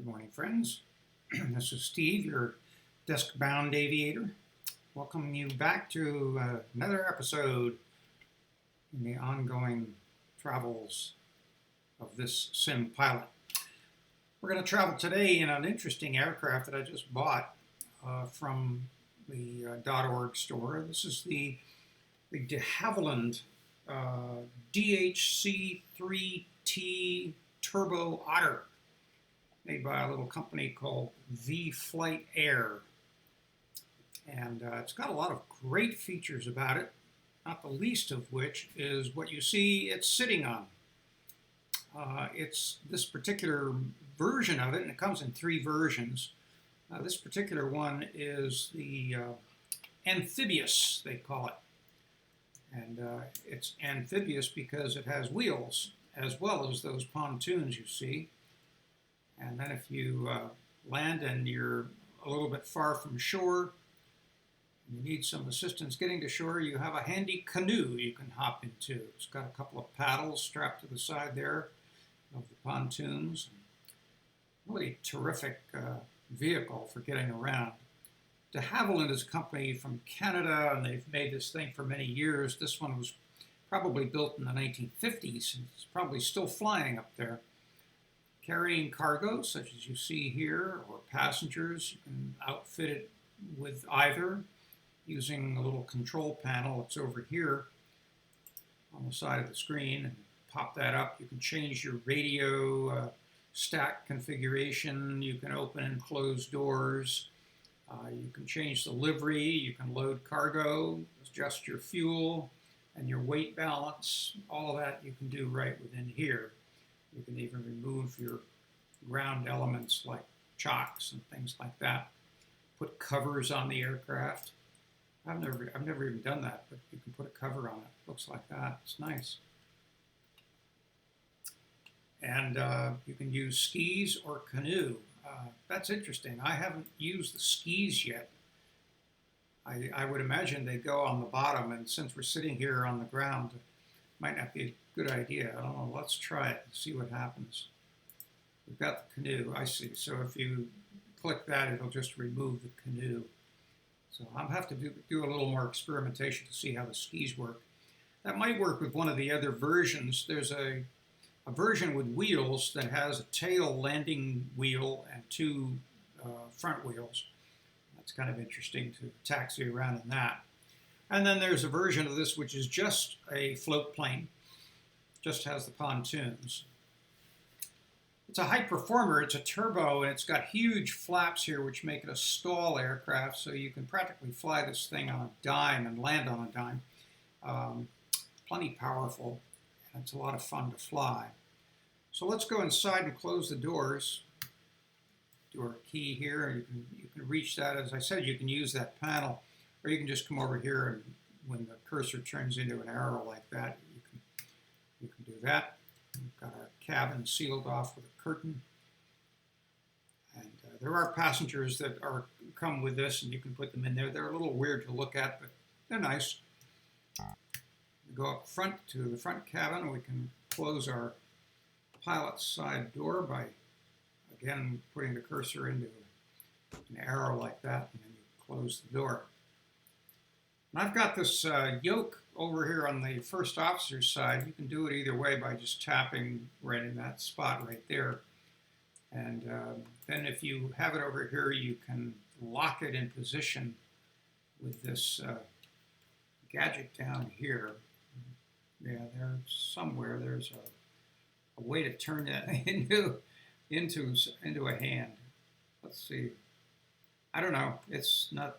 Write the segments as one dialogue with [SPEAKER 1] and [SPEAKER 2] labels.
[SPEAKER 1] Good morning, friends. This is Steve, your desk-bound aviator, welcoming you back to another episode in the ongoing travels of this sim pilot. We're going to travel today in an interesting aircraft that I just bought from the .org store. This is the Dehaviland DHC 3T Turbo Otter, made by a little company called vFlyteAir. And it's got a lot of great features about it, not the least of which is what you see it's sitting on. It's this particular version of it, and it comes in 3 versions. This particular one is the amphibious, they call it. And it's amphibious because it has wheels, as well as those pontoons you see. And then if you land and you're a little bit far from shore, and you need some assistance getting to shore, you have a handy canoe you can hop into. It's got a couple of paddles strapped to the side there of the pontoons. Really terrific vehicle for getting around. Dehaviland is a company from Canada, and they've made this thing for many years. This one was probably built in the 1950s, and it's probably still flying up there. Carrying cargo, such as you see here, or passengers. You can outfit it with either using a little control panel that's over here on the side of the screen, and pop that up. You can change your radio stack configuration. You can open and close doors. You can change the livery. You can load cargo, adjust your fuel and your weight balance. All of that you can do right within here. You can even remove your ground elements like chocks and things like that. Put covers on the aircraft. I've never even done that, but you can put a cover on it. Looks like that. It's nice. And you can use skis or canoe. That's interesting. I haven't used the skis yet. I would imagine they go on the bottom, and since we're sitting here on the ground, it might not be a good idea. I don't know. Let's try it and see what happens. We've got the canoe. I see. So if you click that, it'll just remove the canoe. So I'll have to do a little more experimentation to see how the skis work. That might work with one of the other versions. There's a version with wheels that has a tail landing wheel and 2 front wheels. That's kind of interesting to taxi around in that. And then there's a version of this which is just a float plane, just has the pontoons. It's a high performer, it's a turbo, and it's got huge flaps here which make it a stall aircraft, so you can practically fly this thing on a dime and land on a dime. Plenty powerful, and it's a lot of fun to fly. So let's go inside and close the doors. Door key here, you can reach that. As I said, you can use that panel, or you can just come over here, and when the cursor turns into an arrow like that, you can do that. We've got our cabin sealed off with a curtain. And there are passengers that come with this, and you can put them in there. They're a little weird to look at, but they're nice. We go up front to the front cabin. We can close our pilot's side door by, again, putting the cursor into an arrow like that, and then you close the door. And I've got this yoke over here on the first officer's side. You can do it either way by just tapping right in that spot right there. And then if you have it over here, you can lock it in position with this gadget down here. Yeah, there's somewhere there's a way to turn that into a hand. Let's see. I don't know. It's not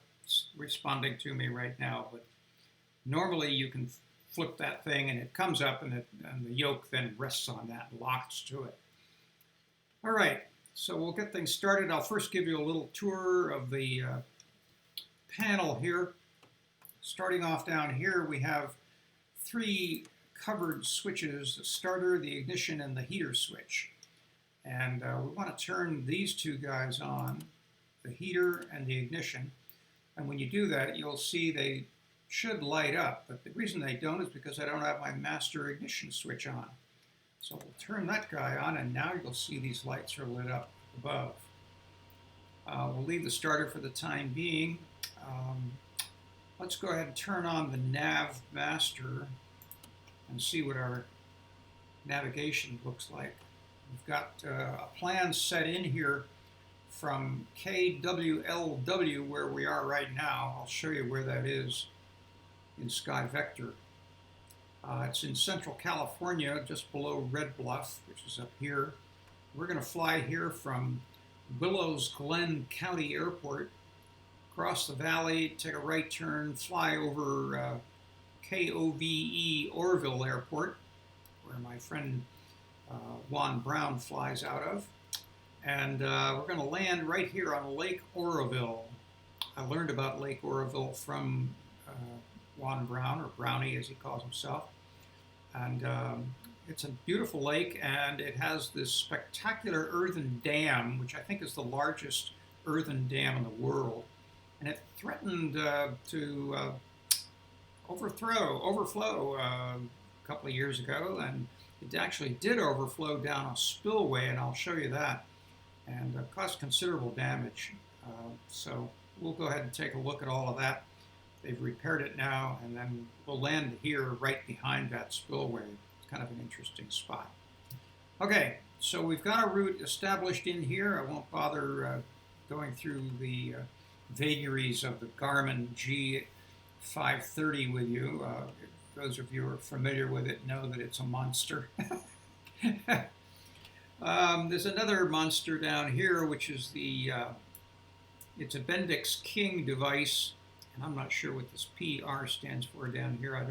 [SPEAKER 1] responding to me right now, but normally you can flip that thing and it comes up, and the yoke then rests on that and locks to it. All right, so we'll get things started. I'll first give you a little tour of the panel here. Starting off down here, we have 3 covered switches: the starter, the ignition, and the heater switch. And we want to turn these 2 guys on, the heater and the ignition. And when you do that, you'll see they should light up, but the reason they don't is because I don't have my master ignition switch on. So we'll turn that guy on, and now you'll see these lights are lit up. above. We'll leave the starter for the time being. Let's go ahead and turn on the nav master and see what our navigation looks like. We've got a plan set in here from KWLW, where we are right now. I'll show you where that is in Sky Vector. It's in Central California, just below Red Bluff, which is up here. We're going to fly here from Willows Glen County Airport, cross the valley, take a right turn, fly over KOVE Orville Airport, where my friend Juan Brown flies out of. And we're going to land right here on Lake Oroville. I learned about Lake Oroville from Juan Brown, or Brownie as he calls himself. And it's a beautiful lake, and it has this spectacular earthen dam, which I think is the largest earthen dam in the world. And it threatened to overflow a couple of years ago, and it actually did overflow down a spillway, and I'll show you that, and caused considerable damage. So we'll go ahead and take a look at all of that. They've repaired it now, and then we'll land here right behind that spillway. It's kind of an interesting spot. Okay, so we've got a route established in here. I won't bother going through the vagaries of the Garmin G530 with you. Those of you who are familiar with it know that it's a monster. There's another monster down here, which is it's a Bendix King device, and I'm not sure what this PR stands for down here. I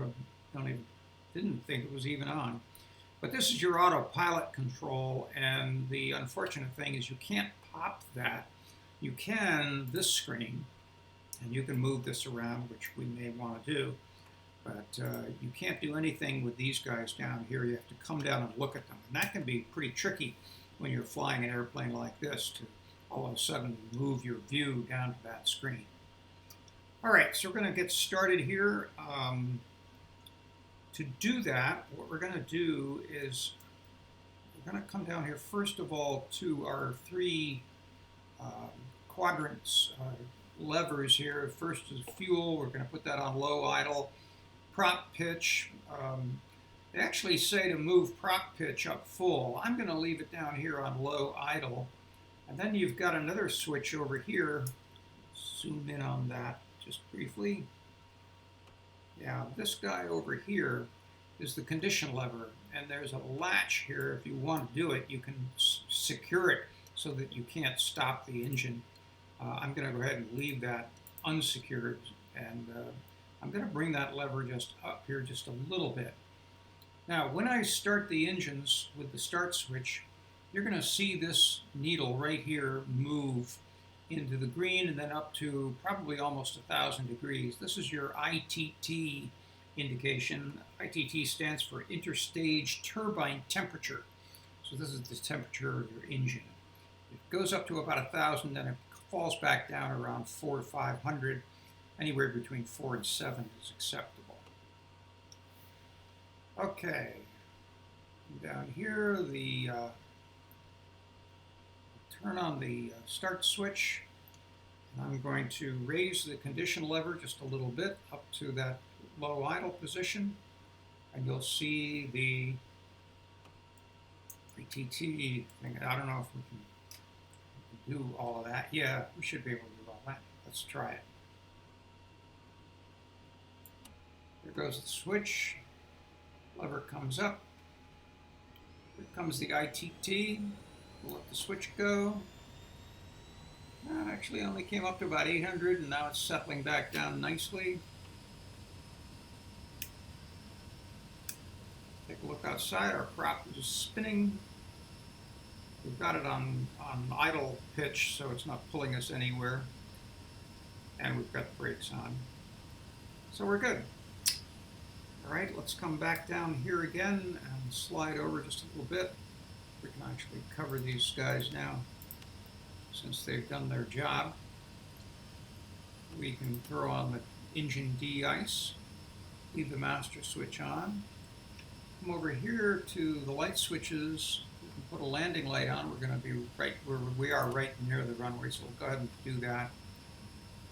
[SPEAKER 1] didn't think it was even on. But this is your autopilot control, and the unfortunate thing is you can't pop that. You can this screen, and you can move this around, which we may want to do. But you can't do anything with these guys down here. You have to come down and look at them. And that can be pretty tricky when you're flying an airplane like this, to all of a sudden move your view down to that screen. All right, so we're going to get started here. To do that, what we're going to do is we're going to come down here, first of all, to our three quadrants, levers here. First is fuel. We're going to put that on low idle. Prop pitch. They actually say to move prop pitch up full. I'm going to leave it down here on low idle. And then you've got another switch over here. Zoom in on that just briefly. Yeah, this guy over here is the condition lever. And there's a latch here. If you want to do it, you can secure it so that you can't stop the engine. I'm going to go ahead and leave that unsecured, and I'm going to bring that lever just up here just a little bit. Now, when I start the engines with the start switch, you're going to see this needle right here move into the green and then up to probably almost 1,000 degrees. This is your ITT indication. ITT stands for interstage turbine temperature. So this is the temperature of your engine. It goes up to about 1,000, then it falls back down around 400 to 500. Anywhere between 4 and 7 is acceptable. Okay, down here, turn on the start switch. And I'm going to raise the condition lever just a little bit up to that low idle position, and you'll see the ITT thing. I don't know if we can do all of that. Yeah, we should be able to do all that. Let's try it. There goes the switch. Lever comes up. Here comes the ITT. We'll let the switch go. That actually only came up to about 800, and now it's settling back down nicely. Take a look outside. Our prop is spinning. We've got it on idle pitch, so it's not pulling us anywhere. And we've got the brakes on. So we're good. All right, let's come back down here again and slide over just a little bit. We can actually cover these guys now since they've done their job. We can throw on the engine de-ice, leave the master switch on. Come over here to the light switches. We put a landing light on. We're going to be right where we are, right near the runway, so we'll go ahead and do that.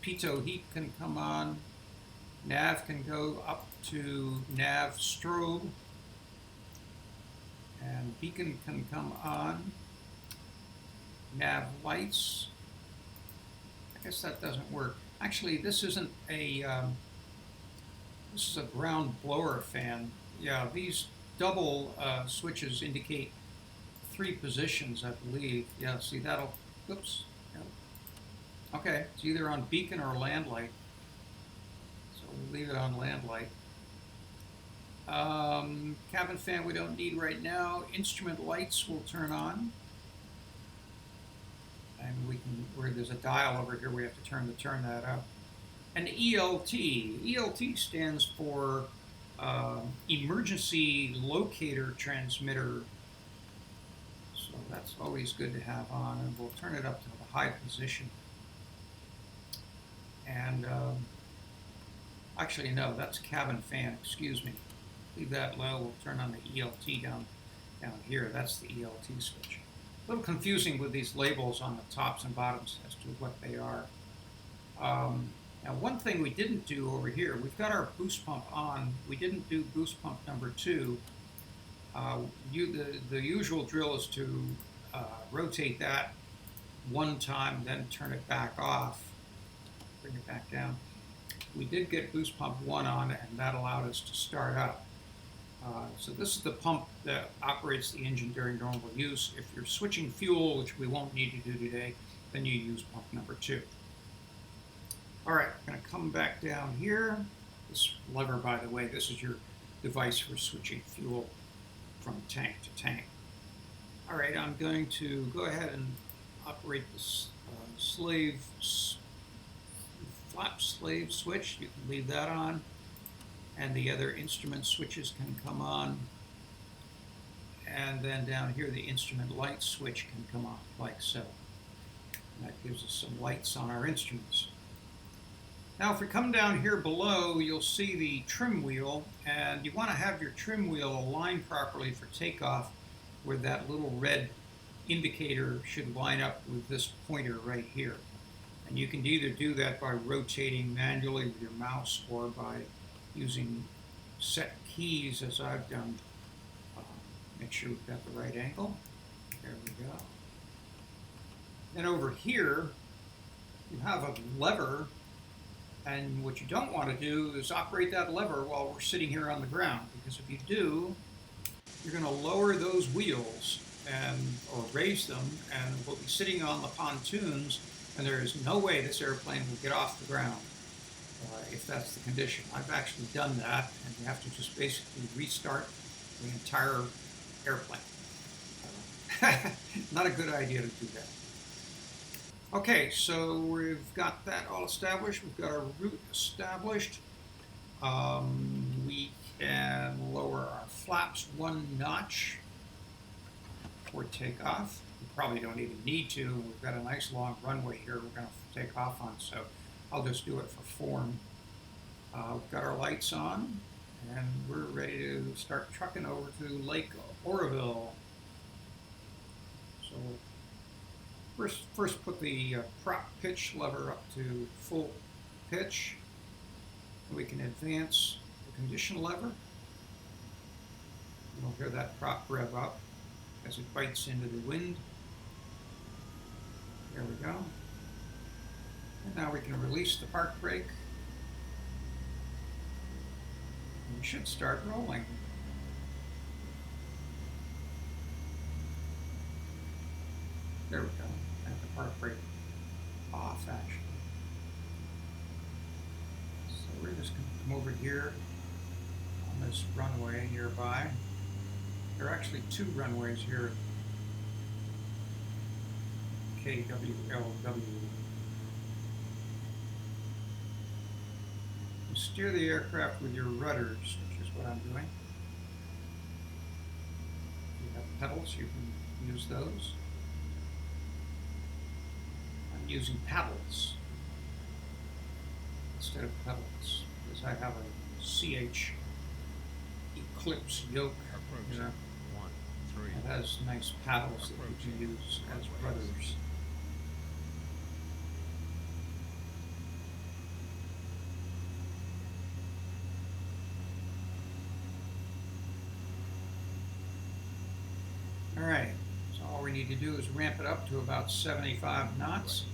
[SPEAKER 1] Pitot heat can come on. Nav can go up to nav strobe. And beacon can come on. Nav lights. I guess that doesn't work. Actually, this isn't a, this is a ground blower fan. Yeah, these double switches indicate 3 positions, I believe. Yeah, see that'll, oops. Yep. Okay, it's either on beacon or land light. So we'll leave it on land light. Cabin fan we don't need right now. Instrument lights will turn on. And we can, where there's a dial over here, we have to turn that up. And ELT. ELT stands for Emergency Locator Transmitter. So that's always good to have on, and we'll turn it up to the high position. And actually, no, that's cabin fan, excuse me. Leave that low, we'll turn on the ELT down here. That's the ELT switch. A little confusing with these labels on the tops and bottoms as to what they are. Now, one thing we didn't do over here, we've got our boost pump on. We didn't do boost pump number 2. The usual drill is to rotate that one time, then turn it back off, bring it back down. We did get boost pump 1 on, and that allowed us to start up. So this is the pump that operates the engine during normal use. If you're switching fuel, which we won't need to do today, then you use pump number 2. All right, I'm going to come back down here. This lever, by the way, this is your device for switching fuel from tank to tank. All right, I'm going to go ahead and operate this flap slave switch. You can leave that on. And the other instrument switches can come on. And then down here, the instrument light switch can come on, like so. And that gives us some lights on our instruments. Now, if we come down here below, you'll see the trim wheel, and you want to have your trim wheel aligned properly for takeoff, where that little red indicator should line up with this pointer right here. And you can either do that by rotating manually with your mouse or by using set keys, as I've done. Make sure we've got the right angle. There we go. Then over here, you have a lever. And what you don't want to do is operate that lever while we're sitting here on the ground, because if you do, you're going to lower those wheels or raise them, and we'll be sitting on the pontoons, and there is no way this airplane will get off the ground if that's the condition. I've actually done that, and you have to just basically restart the entire airplane. Not a good idea to do that. Okay, so we've got that all established. We've got our route established. We can lower our flaps 1 notch for takeoff. We probably don't even need to. We've got a nice long runway here we're going to take off on, so I'll just do it for form. We've got our lights on, and we're ready to start trucking over to Lake Oroville. So first put the prop pitch lever up to full pitch. We can advance the condition lever. You'll hear that prop rev up as it bites into the wind. There we go. And now we can release the park brake. And we should start rolling. There we go. And the park brake off, actually. So we're just going to come over here on this runway nearby. There are actually 2 runways here. KWLW. You steer the aircraft with your rudders, which is what I'm doing. If you have pedals, you can use those. I'm using paddles instead of pedals because I have a CH Eclipse yoke.
[SPEAKER 2] Approach 1,
[SPEAKER 1] It has nice paddles that you can use as rudders. Alright, so all we need to do is ramp it up to about 75 knots,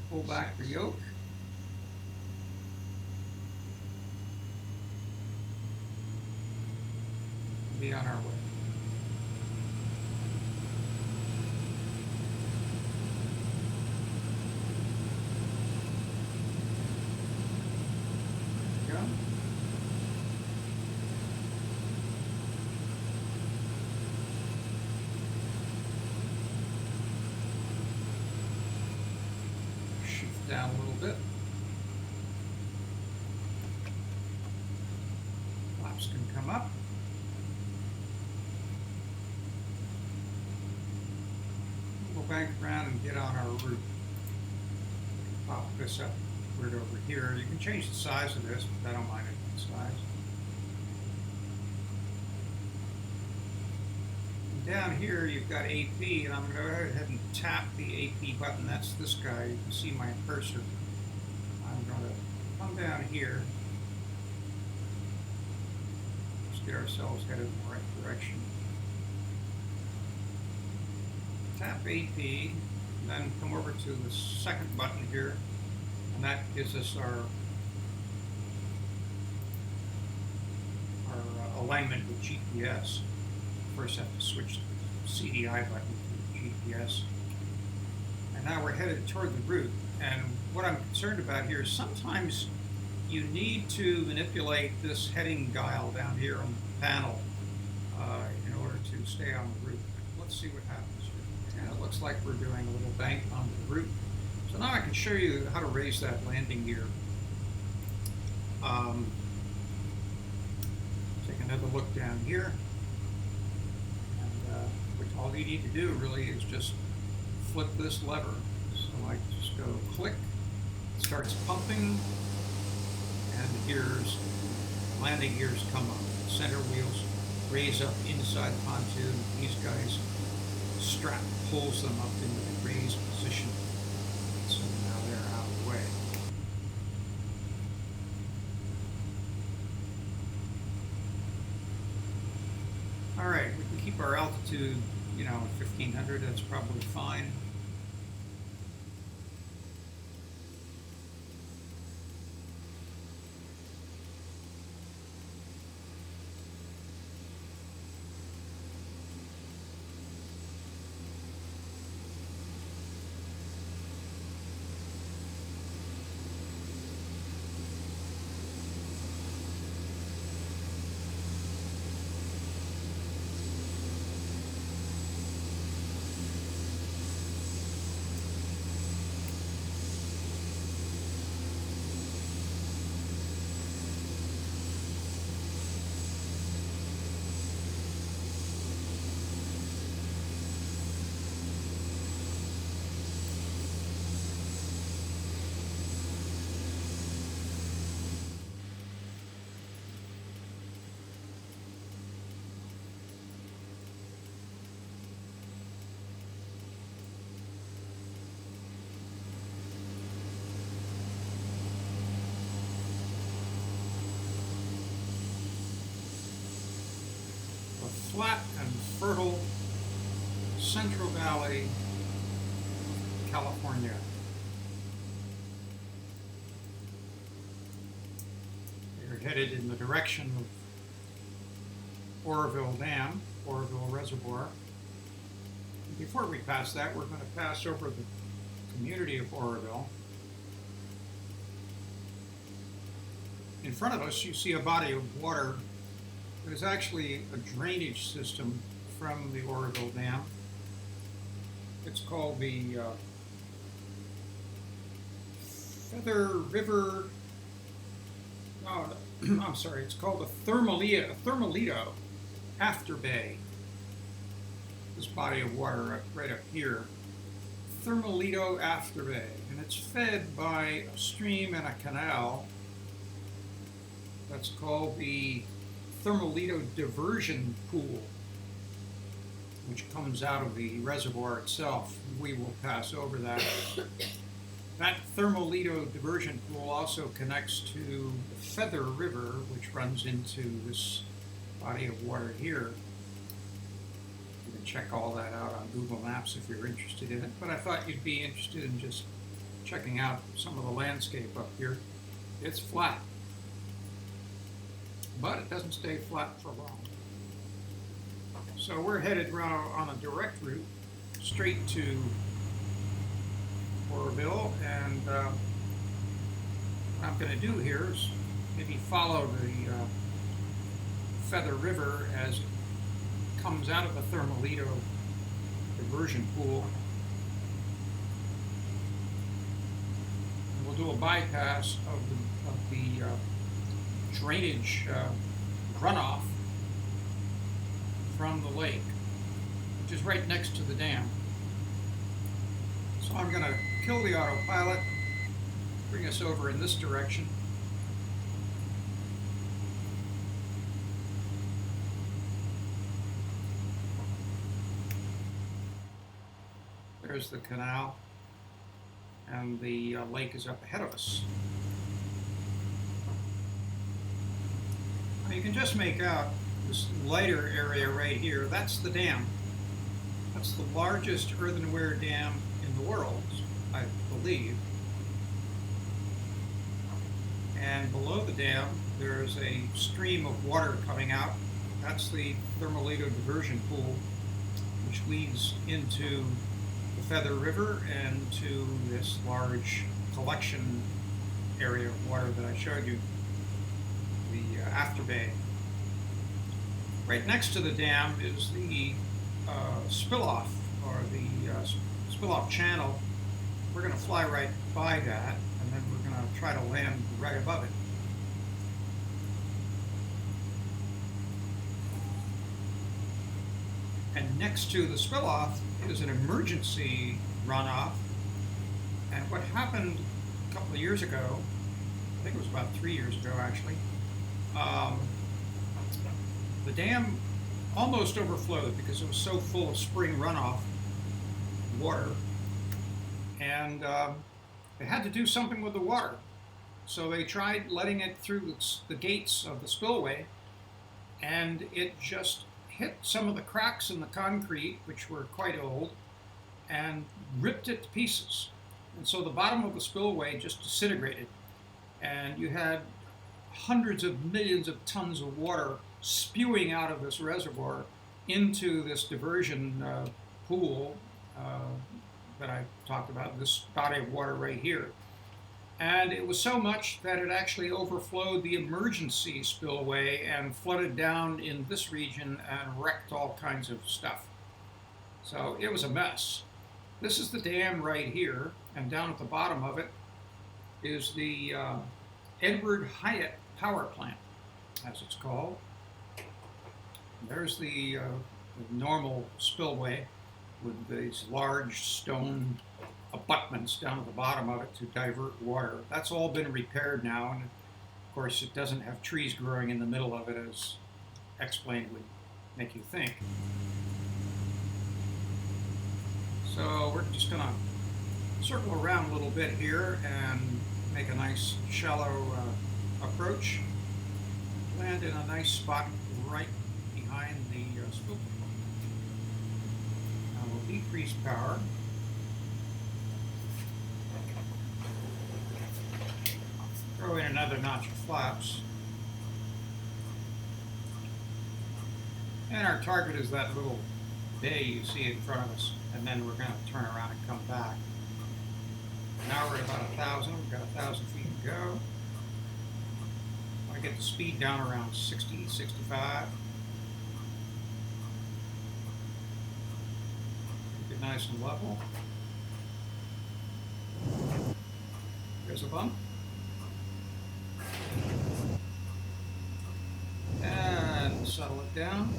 [SPEAKER 1] pull back the yoke, and be on our way. There we go. Down a little bit. Flaps can come up. We'll bank around and get on our route. Pop this up, put it over here. You can change the size of this, but I don't mind it in size. And down here you've got AP, and I'm going to go ahead and tap the AP button. That's this guy. You can see my cursor. I'm going to come down here. Let's get ourselves headed in the right direction. Tap AP, and then come over to the second button here, and that gives us our alignment with GPS. First have to switch the CDI button to GPS. And now we're headed toward the route. And what I'm concerned about here is sometimes you need to manipulate this heading dial down here on the panel in order to stay on the route. Let's see what happens here. And it looks like we're doing a little bank on the route. So now I can show you how to raise that landing gear. Take another look down here. All you need to do really is just flip this lever. So I just go click, it starts pumping, and the gears, landing gears come up. Center wheels raise up inside the pontoon. These guys strap pulls them up into the raised position. So now they're out of the way. All right, we can keep our altitude, 1500, that's probably fine. Flat and fertile Central Valley, California. They're headed in the direction of Oroville Dam, Oroville Reservoir. And before we pass that, we're going to pass over the community of Oroville. In front of us, you see a body of water. There's actually a drainage system from the Oroville Dam. It's called the Feather River, I'm sorry, it's called the Thermalito Afterbay. This body of water right up here, Thermalito Afterbay, and it's fed by a stream and a canal that's called the Thermalito Diversion Pool. which comes out of the reservoir itself. We will pass over that. That thermoledo diversion pool also connects to the Feather River, which runs into this body of water here. You can check all that out on Google Maps if you're interested in it, but I thought you'd be interested in just checking out some of the landscape up here. It's flat, but it doesn't stay flat for long. So we're headed on a direct route straight to Oroville, and what I'm going to do here is maybe follow the Feather River as it comes out of the thermoledo diversion pool. And we'll do a bypass of the drainage runoff from the lake, which is right next to the dam. So I'm going to kill the autopilot, bring us over in this direction. There's the canal, and the lake is up ahead of us. Now you can just make out this lighter area right here. That's the dam. That's the largest earthenware dam in the world, I believe. And below the dam, there's a stream of water coming out. That's the thermoledo diversion pool, which leads into the Feather River and to this large collection area of water that I showed you, the afterbay. Right next to the dam is the spill-off, or the spill-off channel. We're going to fly right by that, and then we're going to try to land right above it. And next to the spill-off is an emergency runoff. And what happened a couple of years ago, I think it was about 3 years ago actually, the dam almost overflowed because it was so full of spring runoff water. And they had to do something with the water. So they tried letting it through the gates of the spillway, and it just hit some of the cracks in the concrete, which were quite old, and ripped it to pieces. And so the bottom of the spillway just disintegrated, and you had hundreds of millions of tons of water spewing out of this reservoir into this diversion pool that I talked about, this body of water right here. And it was so much that it actually overflowed the emergency spillway and flooded down in this region and wrecked all kinds of stuff. So it was a mess. This is the dam right here, and down at the bottom of it is the Edward Hyatt power plant, as it's called. There's the normal spillway with these large stone abutments down at the bottom of it to divert water. That's all been repaired now, and of course it doesn't have trees growing in the middle of it as XPlane would make you think. So we're just going to circle around a little bit here and make a nice shallow approach. Land in a nice spot right behind the spill. Now we'll decrease power. Throw in another notch of flaps. And our target is that little bay you see in front of us. And then we're going to turn around and come back. Now we're at about 1,000. We've got 1,000 feet to go. I want to get the speed down around 60, 65. Keep it nice and level. There's a bump. And settle it down.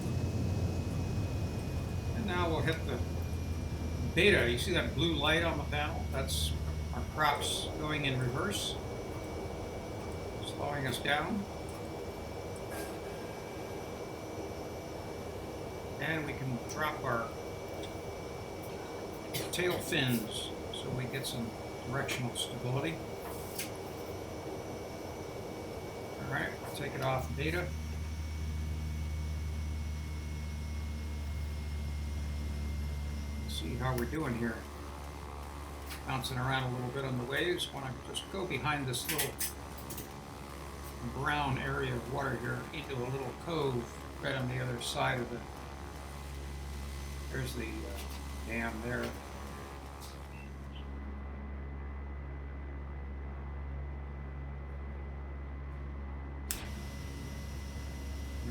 [SPEAKER 1] And now we'll hit the beta. You see that blue light on the panel? That's our props going in reverse, slowing us down. And we can drop our tail fins so we get some directional stability. Alright, we'll take it off data. Let's see how we're doing here. Bouncing around a little bit on the waves. Want to just go behind this little brown area of water here into a little cove right on the other side of the, there's the dam there.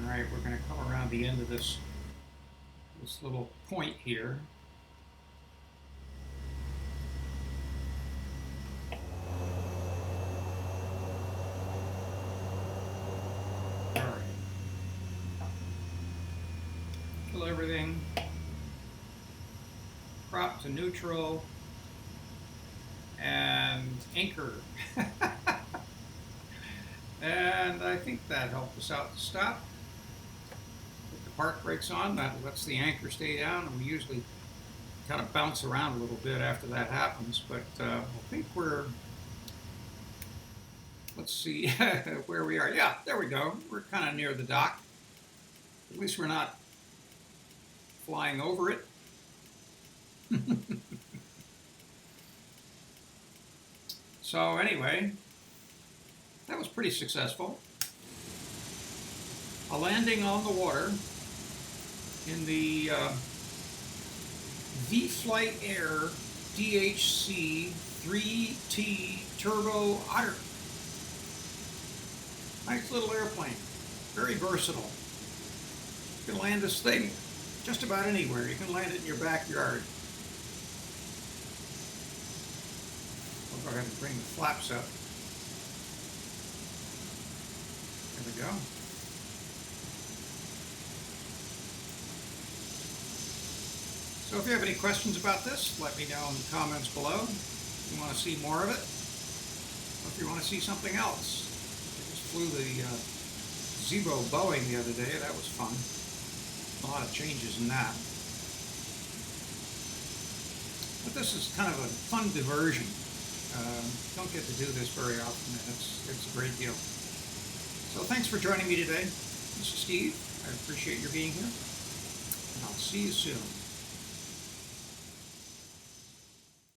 [SPEAKER 1] Alright, we're going to come around the end of this little point here. Kill everything. Prop to neutral. And anchor. And I think that helped us out to stop. Put the park brakes on, that lets the anchor stay down, and we usually kind of bounce around a little bit after that happens, but I think we're, let's see where we are. Yeah, there we go. We're kind of near the dock. At least we're not flying over it. So anyway, that was pretty successful. A landing on the water in the vFlyteAir DHC 3T Turbo Otter. Nice little airplane, very versatile. You can land this thing just about anywhere. You can land it in your backyard. I'll go ahead and bring the flaps up. There we go. So if you have any questions about this, let me know in the comments below. If you want to see more of it, or if you want to see something else. I just flew the Zero Boeing the other day. That was fun. A lot of changes in that. But this is kind of a fun diversion. Don't get to do this very often, and it's a great deal. So thanks for joining me today. This is Steve. I appreciate your being here, and I'll see you soon.